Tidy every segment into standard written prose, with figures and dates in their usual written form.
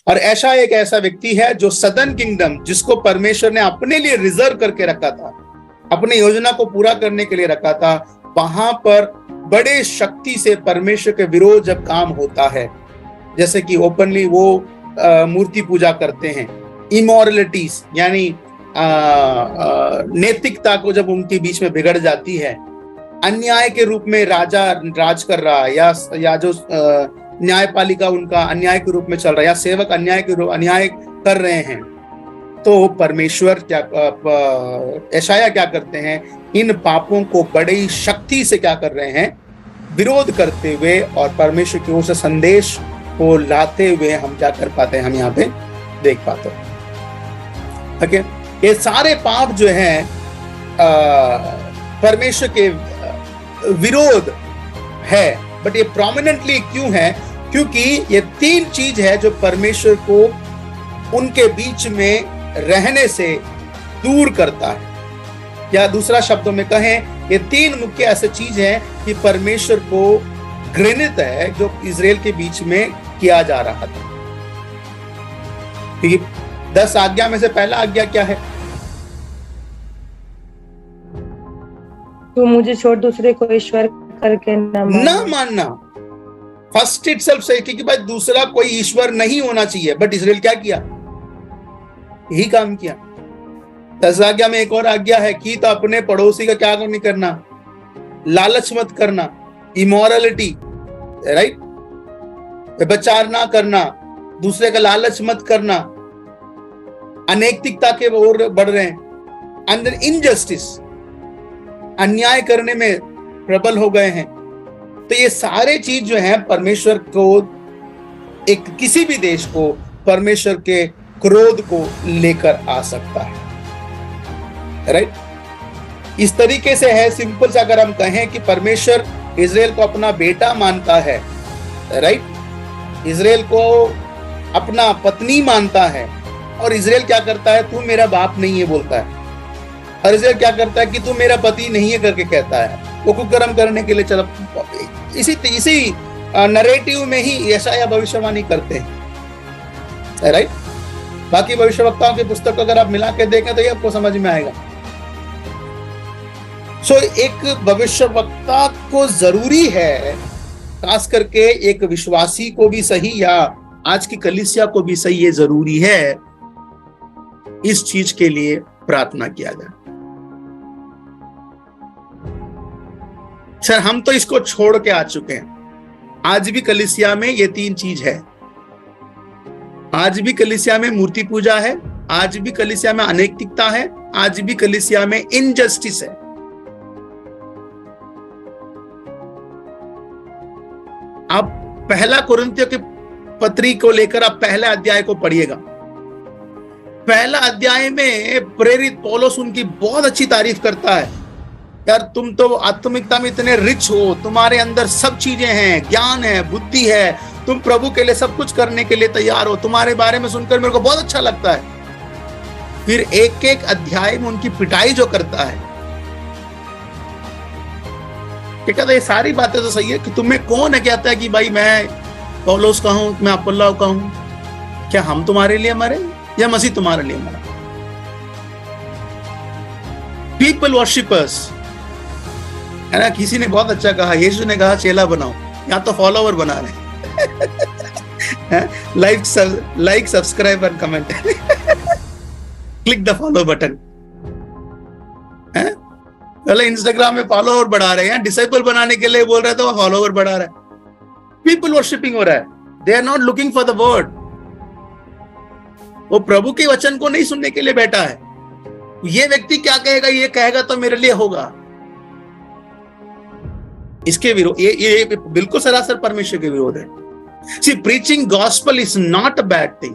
और ऐसा एक ऐसा व्यक्ति है जो सदर्न किंगडम, जिसको परमेश्वर ने अपने लिए रिजर्व करके रखा था, अपनी योजना को पूरा करने के लिए रखा था, वहां पर बड़े शक्ति से परमेश्वर के विरोध जब काम होता है, जैसे कि ओपनली वो मूर्ति पूजा करते हैं, इमोरलिटीज यानी नैतिकता को जब उनके बीच में बिगड़ जाती है, अन्याय के रूप में राजा राज कर रहा है, या जो न्यायपालिका उनका अन्याय के रूप में चल रहा है, या सेवक अन्याय कर रहे हैं, तो परमेश्वर क्या, यशायाह क्या करते हैं, इन पापों को बड़ी शक्ति से क्या कर रहे हैं, विरोध करते हुए और परमेश्वर की ओर से संदेश को लाते हुए हम क्या कर पाते हैं, हम यहाँ पे देख पाते हैं। ओके, ये सारे पाप जो हैं परमेश्वर के विरोध है, बट ये प्रोमिनेंटली क्यों है? क्योंकि ये तीन चीज है जो परमेश्वर को उनके बीच में रहने से दूर करता है, या दूसरा शब्दों में कहें, ये तीन मुख्य ऐसे चीज हैं कि परमेश्वर को घृणित है जो इजराइल के बीच में किया जा रहा था। क्योंकि 10 आज्ञा में से पहला आज्ञा क्या है? तू मुझे छोड़ दूसरे को ईश्वर करके न मानना। फर्स्ट इटसेल्फ से, क्योंकि भाई दूसरा कोई ईश्वर नहीं होना चाहिए, बट इजराइल क्या किया? यही काम किया। 10 आज्ञा में एक और आज्ञा है कि तो अपने पड़ोसी का क्या नहीं करना, लालच मत करना, इमोरलिटी, राइट, व्यभिचार ना करना, दूसरे का लालच मत करना, अनैतिकता के ओर बढ़ रहे हैं, अंदर इनजस्टिस, अन्याय करने में प्रबल हो गए हैं। तो ये सारे चीज जो है परमेश्वर को, एक किसी भी देश को परमेश्वर के क्रोध को लेकर आ सकता है, राइट। इस तरीके से है, सिंपल से अगर हम कहें कि परमेश्वर इजराइल को अपना बेटा मानता है, राइट, इजराइल को अपना पत्नी मानता है, और इजराइल क्या करता है, तू मेरा बाप नहीं है बोलता है, और इजराइल क्या करता है कि तू मेरा पति नहीं है करके कहता है, वो कुकर्म करने के लिए चला। इसी नरेटिव में ही यशायाह भविष्यवाणी करते हैं, राइट। बाकी भविष्यवक्ताओं की पुस्तक को अगर आप मिला के देखें तो ये आपको समझ में आएगा। सो एक भविष्यवक्ता को जरूरी है, खास करके एक विश्वासी को भी सही, या आज की कलीसिया को भी सही, ये जरूरी है इस चीज के लिए प्रार्थना किया जाए। सर, हम तो इसको छोड़ के आ चुके हैं। आज भी कलीसिया में ये तीन चीज है। आज भी कलीसिया में मूर्ति पूजा है, आज भी कलीसिया में अनैतिकता है, आज भी कलीसिया में इनजस्टिस है। आप पहला कुरिन्थियों की पत्री को लेकर आप पहला अध्याय को पढ़िएगा। पहला अध्याय में प्रेरित पौलुस उनकी बहुत अच्छी तारीफ करता है। यार, तुम तो आत्मिकता में इतने रिच हो, तुम्हारे अंदर सब चीजें हैं, ज्ञान है, बुद्धि है, तुम प्रभु के लिए सब कुछ करने के लिए तैयार हो। तुम्हारे बारे में सुनकर मेरे को बहुत अच्छा लगता है। फिर एक एक अध्याय में उनकी पिटाई जो करता है, क्या कहता है, ये सारी बातें तो सही है कि तुम्हें कौन है कहता है कि भाई मैं पौलुस का हूं, मैं अपुल्ला का हूं? क्या हम तुम्हारे लिए मरे या मसीह तुम्हारे लिए मरा? पीपल वर्शिपर्स है ना। किसी ने बहुत अच्छा कहा, यीशु ने कहा चेला बनाओ, या तो फॉलोवर बना रहे like subscribe and comment click the follow button. पहले इंस्टाग्राम में फॉलोवर बढ़ा रहे हैं, डिसाइपल बनाने के लिए बोल रहे थे, वो फॉलोवर बढ़ा रहे हैं। पीपल वर्शिपिंग हो रहा है, they are not looking for the word. वो प्रभु के वचन को नहीं सुनने के लिए बैठा है। ये व्यक्ति क्या कहेगा, ये कहेगा तो मेरे लिए होगा। इसके विरोध, ये बिल्कुल सरासर परमेश्वर के विरोध है। See, preaching gospel is not a bad thing.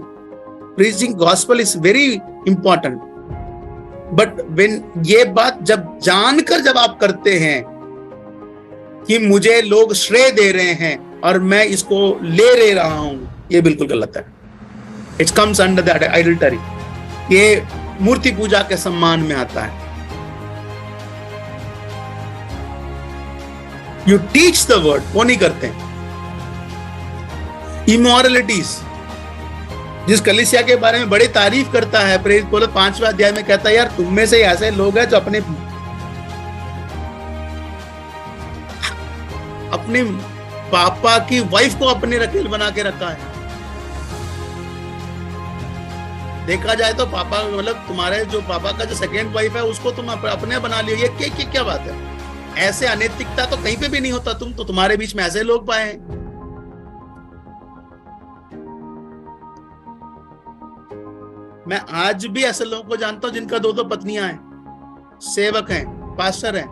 Preaching gospel is very important. But when ये बात जब जानकर जब आप करते हैं कि मुझे लोग श्रेय दे रहे हैं और मैं इसको ले रहा हूं, ये बिल्कुल गलत है। It comes under that idolatry. ये मूर्ति पूजा के सम्मान में आता है। You teach the word, वो नहीं करते। इमोरलिटीज, जिस कलीसिया के बारे में बड़ी तारीफ करता है, प्रेरित पौलुस 5वें अध्याय में कहता है, यार तुम में से ऐसे लोग हैं जो अपने पापा की वाइफ को अपने रखेल बना के रखा है। देखा जाए तो पापा मतलब तुम्हारे जो पापा का जो सेकेंड वाइफ है उसको तुम अपने बना लियो, ये क्या बात है? ऐसे अनैतिकता तो कहीं पे भी नहीं होता। तुम्हारे बीच में ऐसे लोग पाए हैं। मैं आज भी ऐसे लोगों को जानता हूं जिनका 2-2 पत्नियां हैं, सेवक हैं, पास्टर हैं,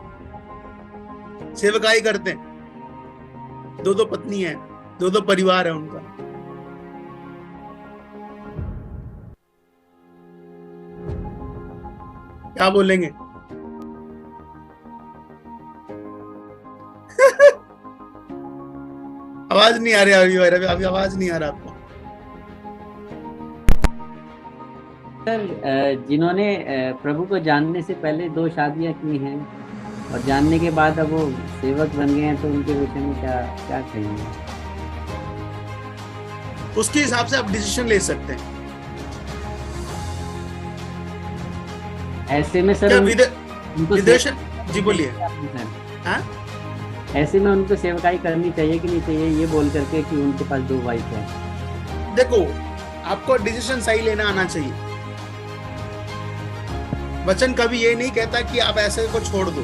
सेवकाई करते हैं, 2-2 पत्नी हैं, 2-2 परिवार है उनका। क्या बोलेंगे? आवाज नहीं आ रही अभी आवाज नहीं आ रहा आपको? सर, जिन्होंने प्रभु को जानने से पहले 2 शादियां की हैं और जानने के बाद अब वो सेवक बन गए हैं, तो उनके विषय में क्या कहेंगे? उसके हिसाब से आप डिसीजन ले सकते हैं। ऐसे में सर विदेश जी बोलिए। हाँ, ऐसे में उनको सेवकाई करनी चाहिए कि नहीं चाहिए, ये बोल करके कि उनके पास 2 वाइफ है? देखो, आपको डिसीजन सही लेना आना चाहिए। वचन कभी ये नहीं कहता कि आप ऐसे को छोड़ दो।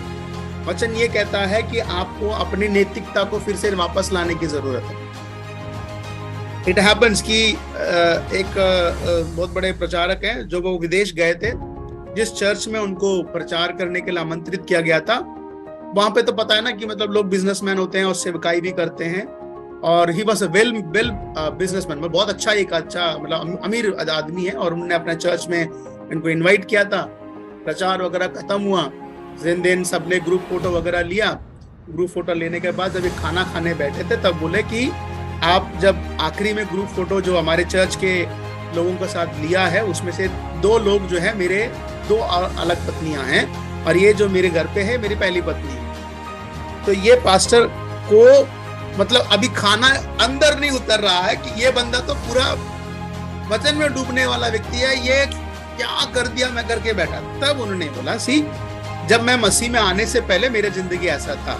वचन ये कहता है कि आपको अपनी नैतिकता को फिर से वापस लाने की जरूरत है। इट हैपेंस कि एक बहुत बड़े प्रचारक हैं जो वो विदेश गए थे, जिस चर्च में उनको प्रचार करने के लिए आमंत्रित किया गया था, वहां पे तो पता है ना कि मतलब लोग बिजनेसमैन होते हैं और सेवकाई भी करते हैं, और he was a well businessman, बहुत अच्छा मतलब अमीर आदमी है। और उन्होंने अपने चर्च में इनको इनवाइट किया था। प्रचार वगैरह खत्म हुआ, दिन सबने ग्रुप फोटो वगैरह लिया। ग्रुप फोटो लेने के बाद जब ये खाना खाने बैठे थे तब बोले कि आप जब आखिरी में ग्रुप फोटो जो हमारे चर्च के लोगों के साथ लिया है, उसमें से 2 लोग जो है मेरे 2 अलग पत्नियां हैं, और ये जो मेरे घर पे है मेरी पहली पत्नी है। तो ये पास्टर को मतलब अभी खाना अंदर नहीं उतर रहा है कि ये बंदा तो पूरा वचन में डूबने वाला व्यक्ति है, ये क्या कर दिया मैं करके बैठा। तब उन्होंने बोला, सी जब मैं मसीह में आने से पहले मेरी जिंदगी ऐसा था,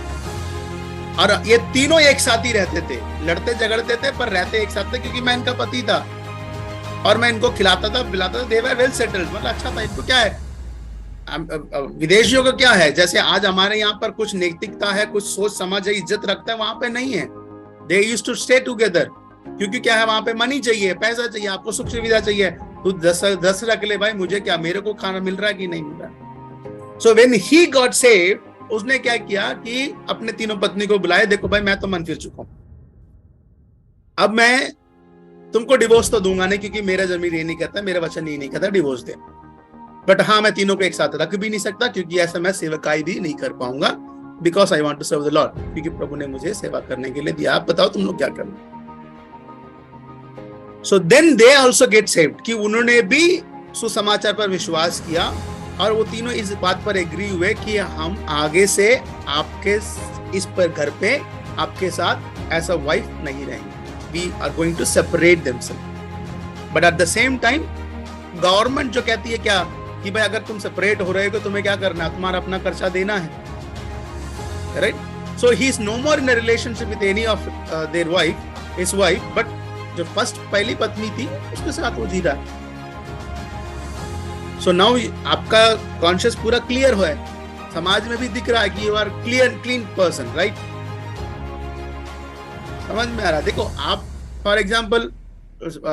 और ये तीनों एक साथ ही रहते थे, लड़ते झगड़ते थे पर रहते एक साथ थे, क्योंकि मैं इनका पति था और मैं इनको खिलाता था पिलाता था। दे वर वेल सेटल्ड, मतलब अच्छा था। इनको क्या है, विदेशियों को क्या है, जैसे आज हमारे यहाँ पर कुछ नैतिकता है, कुछ सोच समझ है, इज्जत रखता है, वहां पे नहीं है। They used to stay together, क्योंकि क्या है वहां पे मनी चाहिए, पैसा चाहिए, आपको सुख सुविधा चाहिए। तू 10 रख ले भाई, मुझे क्या, मेरे को खाना मिल रहा है कि नहीं मिल रहा। So when he got saved, उसने क्या किया कि अपने तीनों पत्नी को बुलाए, देखो भाई मैं तो मन फिर चुका हूं, अब मैं तुमको डिवोर्स तो दूंगा नहीं, क्योंकि मेरा जमीर ये नहीं कहता, मेरा वचन ये नहीं कहता डिवोर्स दे, बट हाँ मैं तीनों को एक साथ रख भी नहीं सकता, क्योंकि ऐसा मैं सेवकाई भी नहीं कर पाऊंगा, because I want to serve the lord, क्योंकि प्रभु ने मुझे सेवा करने के लिए दिया। आप बताओ तुम लोग क्या करना। So then they also get saved, कि उन्होंने भी सुसमाचार पर विश्वास किया, और वो तीनों इस बात पर एग्री हुए कि हम आगे से आपके इस पर घर पे आपके साथ ऐसा वाइफ नहीं रहेंगे, we are going to separate themselves. But at the same time government जो कहती है क्या कि भाई अगर तुम सेपरेट हो रहे हो तो तुम्हें क्या करना है, तुम्हारा अपना खर्चा देना है, right. So he is no more in a relationship with any of their wife, his wife, but जो फर्स्ट पहली पत्नी थी उसके साथ वो जी रहा है। सो नाउ आपका कॉन्शियस पूरा क्लियर हुआ है, समाज में भी दिख रहा है कि you are clean person, right. समझ में आ रहा है। देखो आप फॉर एग्जाम्पल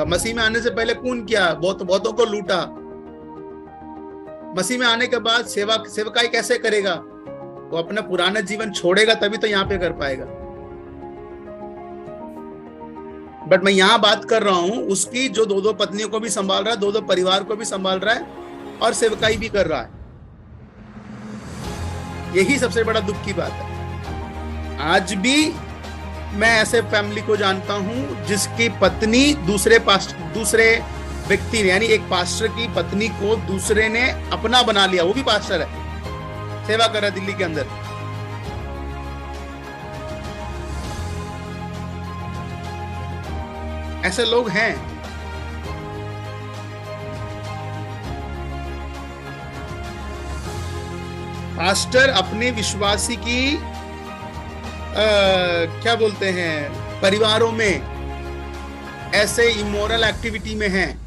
मसीह में आने से पहले खून किया, बहुतों को लूटा, मसीह में आने के बाद सेवकाई कैसे करेगा, वो अपना पुराना जीवन छोड़ेगा तभी तो यहाँ पे कर पाएगा। बट मैं यहाँ बात कर रहा हूं उसकी जो 2-2 पत्नियों को भी संभाल रहा है, 2-2 परिवार को भी संभाल रहा है और सेवकाई भी कर रहा है। यही सबसे बड़ा दुख की बात है। आज भी मैं ऐसे फैमिली को जानता हूं जिसकी पत्नी दूसरे व्यक्ति ने, यानी एक पास्टर की पत्नी को दूसरे ने अपना बना लिया, वो भी पास्टर है, सेवा कर रहा है दिल्ली के अंदर। ऐसे लोग हैं। पास्टर अपने विश्वासी की क्या बोलते हैं, परिवारों में ऐसे इमोरल एक्टिविटी में हैं,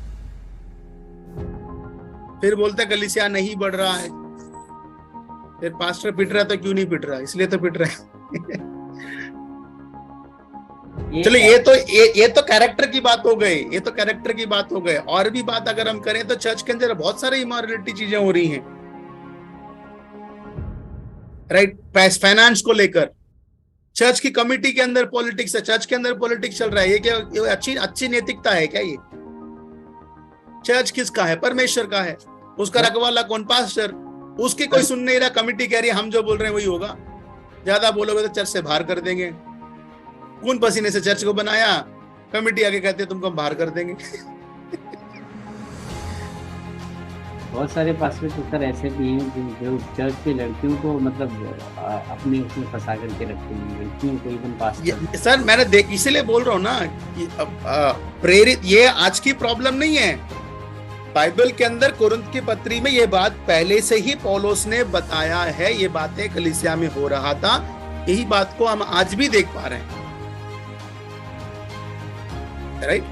फिर बोलते कलीसिया नहीं बढ़ रहा है, फिर पास्टर पिट रहा है, तो क्यों नहीं पिट रहा, इसलिए तो पिट रहा है। चलो ये तो कैरेक्टर की बात हो गई, ये तो कैरेक्टर की बात हो गई। और भी बात अगर हम करें तो चर्च के अंदर बहुत सारे इमोरलिटी चीजें हो रही हैं, राइट। फाइनेंस को लेकर चर्च की कमिटी के अंदर पॉलिटिक्स है, चर्च के अंदर पॉलिटिक्स चल रहा है। ये क्या ये अच्छी नैतिकता है क्या? ये चर्च किसका है? परमेश्वर का है। उसका रखवाला कौन? पास्टर। उसकी कोई सुन नहीं रहा, कमिटी कह रही है हम जो बोल रहे हैं वही होगा, ज्यादा बोलोगे तो चर्च से बाहर कर देंगे। खून पसीने से चर्च को बनाया, कमिटी आगे कहते हैं तुमको हम बाहर कर देंगे। बहुत सारे पास्टर तो सर ऐसे भी हैं जो चर्च के लड़कियों को मतलब अपने उसमें फंसा करके रखते हैं, लड़कियों को इवन पास्टर। सर मैंने इसीलिए बोल रहा हूँ ना कि प्रेरित, ये आज की प्रॉब्लम नहीं है। बाइबल के अंदर कुरिन्थ की पत्री में ये बात पहले से ही पौलुस ने बताया है, ये बातें कलीसिया में हो रहा था, यही बात को हम आज भी देख पा रहे हैं, राइट।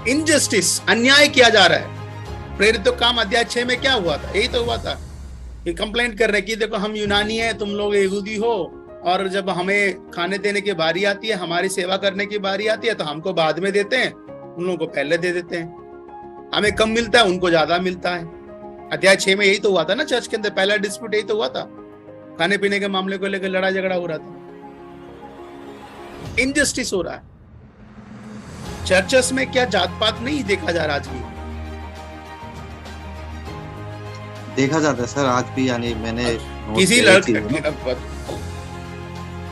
इनजस्टिस, अन्याय किया जा रहा है। प्रेरित काम अध्याय 6 में क्या हुआ था? यही तो हुआ था कि कंप्लेंट कर रहे कि देखो हम यूनानी हैं, तुम लोग यहूदी हो, और जब हमें खाने देने की बारी आती है, हमारी सेवा करने की बारी आती है, तो हमको बाद में देते हैं, उन लोगों को पहले दे देते हैं। हमें कम मिलता है, उनको ज्यादा मिलता है। अध्याय 6 में यही तो हुआ था ना चर्च के अंदर, पहला डिस्प्यूट यही तो हुआ था, खाने पीने के मामले को लेकर लड़ाई झगड़ा हो रहा था, इनजस्टिस हो रहा है। चर्चेस में क्या जात पात नहीं देखा जा रहा? आज भी देखा जाता है सर, आज भी। यानी मैंने किसी लड़के,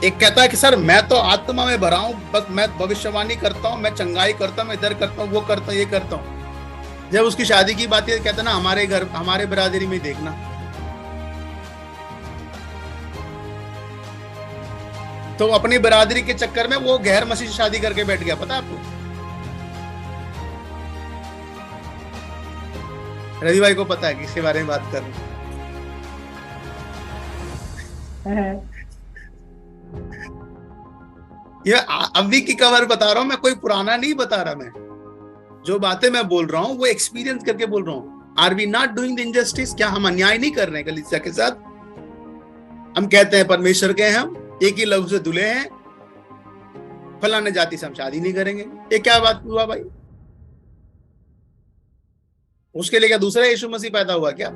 एक कहता है कि सर मैं तो आत्मा में भरा हूं, बस मैं भविष्यवाणी करता हूं, मैं चंगाई करता हूं, मैं इधर करता हूं, वो करता हूं, ये करता हूं। जब उसकी शादी की बात है, कहता ना हमारे घर, हमारे बिरादरी में देखना। तो अपनी बिरादरी के चक्कर में वो गैर मसीह से शादी करके बैठ गया, पता है आपको? रवि भाई को पता है किसके बारे में बात कर रहे हैं? ये अभी की खबर बता रहा हूं मैं, कोई पुराना नहीं बता रहा। मैं जो बातें मैं बोल रहा हूं वो एक्सपीरियंस करके बोल रहा हूं। Are we not doing the injustice? क्या हम अन्याय नहीं कर रहे हैं कलीसिया के साथ? हम कहते हैं परमेश्वर के हैं, हम एक ही लफ्ज से दुले हैं, फलाने जाति से हम शादी नहीं करेंगे। ये क्या बात हुआ भाई? उसके लिए क्या दूसरा यीशु मसीह पैदा हुआ क्या?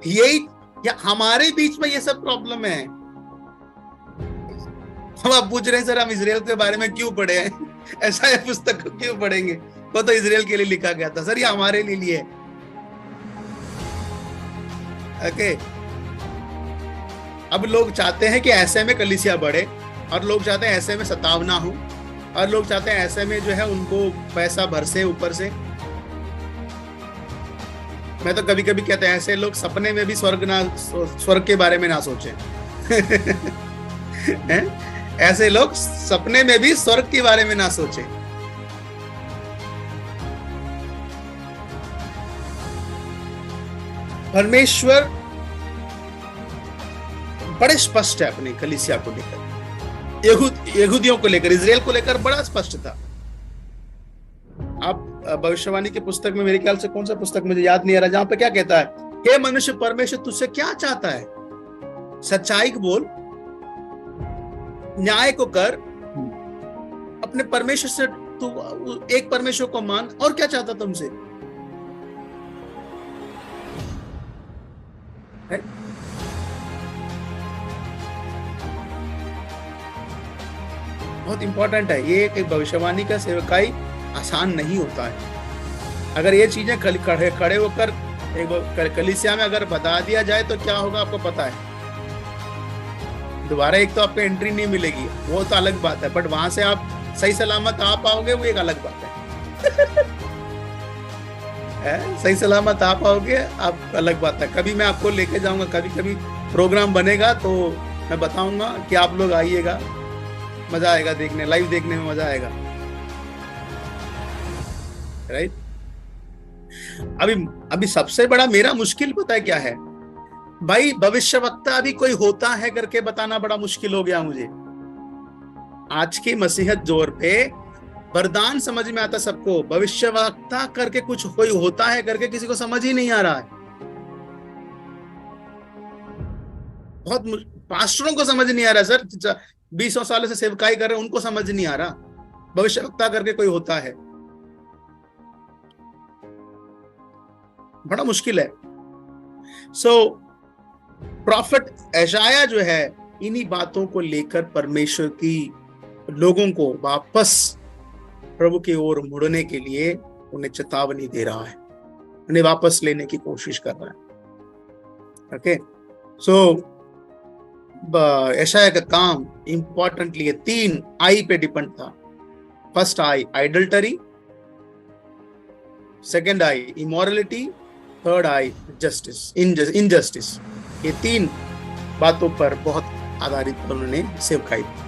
यही या हमारे बीच में ये सब प्रॉब्लम है। हम आप पूछ रहे हैं सर हम इजराइल के बारे में क्यों पढ़े हैं? ऐसा है पुस्तक क्यों पढ़ेंगे? वो तो इजराइल के लिए लिखा गया था। सर ये हमारे लिए है। ओके, अब लोग चाहते हैं कि ऐसे में कलीसिया बढ़े, और लोग चाहते हैं ऐसे में सताव ना हो, और लोग चाहते हैं ऐसे में जो है उनको पैसा बरसे ऊपर से। मैं तो कभी कभी कहते हैं ऐसे लोग सपने में भी स्वर्ग के बारे में ना सोचें। ऐसे लोग सपने में भी स्वर्ग के बारे में ना सोचें। परमेश्वर बड़े स्पष्ट है अपनी कलीसिया को लेकर, यहूदियों को लेकर, इजराइल को लेकर बड़ा स्पष्ट था। आप भविष्यवाणी की पुस्तक में, मेरे ख्याल से कौन सा पुस्तक मुझे याद नहीं आ रहा, जहां पे क्या कहता है, हे मनुष्य परमेश्वर तुझसे क्या चाहता है? सच्चाई को बोल, न्याय को कर, अपने परमेश्वर से तू एक परमेश्वर को मान, और क्या चाहता तुमसे? बहुत इंपॉर्टेंट है ये कि भविष्यवाणी का सेवकाई आसान नहीं होता है। अगर ये चीजें खड़े होकर कलीसिया में अगर बता दिया जाए तो क्या होगा आपको पता है? दोबारा एक तो आपको एंट्री नहीं मिलेगी, वो तो अलग बात है, बट वहां से आप सही सलामत आ पाओगे वो एक अलग बात है। सही सलामत आ पाओगे आप अलग बात है। कभी मैं आपको लेके जाऊंगा, कभी कभी प्रोग्राम बनेगा तो मैं बताऊंगा कि आप लोग आइएगा, मजा आएगा देखने, लाइव देखने में मजा आएगा, राइट। अभी सबसे बड़ा मेरा मुश्किल पता है क्या है भाई, भविष्यवक्ता अभी कोई होता है करके बताना बड़ा मुश्किल हो गया मुझे। आज की मसीहत जोर पे वरदान समझ में आता सबको, भविष्यवक्ता करके कुछ कोई होता है करके किसी को समझ ही नहीं आ रहा है। बहुत पास्टरों को समझ नहीं आ रहा सर, 20 सालों से सेवकाई कर रहे हैं, उनको समझ नहीं आ रहा भविष्यवक्ता करके कोई होता है। बड़ा मुश्किल है। प्रॉफिट यशायाह जो है इन्हीं बातों को लेकर परमेश्वर की लोगों को वापस प्रभु की ओर मुड़ने के लिए उन्हें चेतावनी दे रहा है, उन्हें वापस लेने की कोशिश कर रहा है। ओके, यशायाह का काम इंपॉर्टेंटली 3 आई पे डिपेंड था। First I idolatry, second I immorality, third I justice, injustice. ये 3 बातों पर बहुत आधारित उन्होंने सेवकाई दी।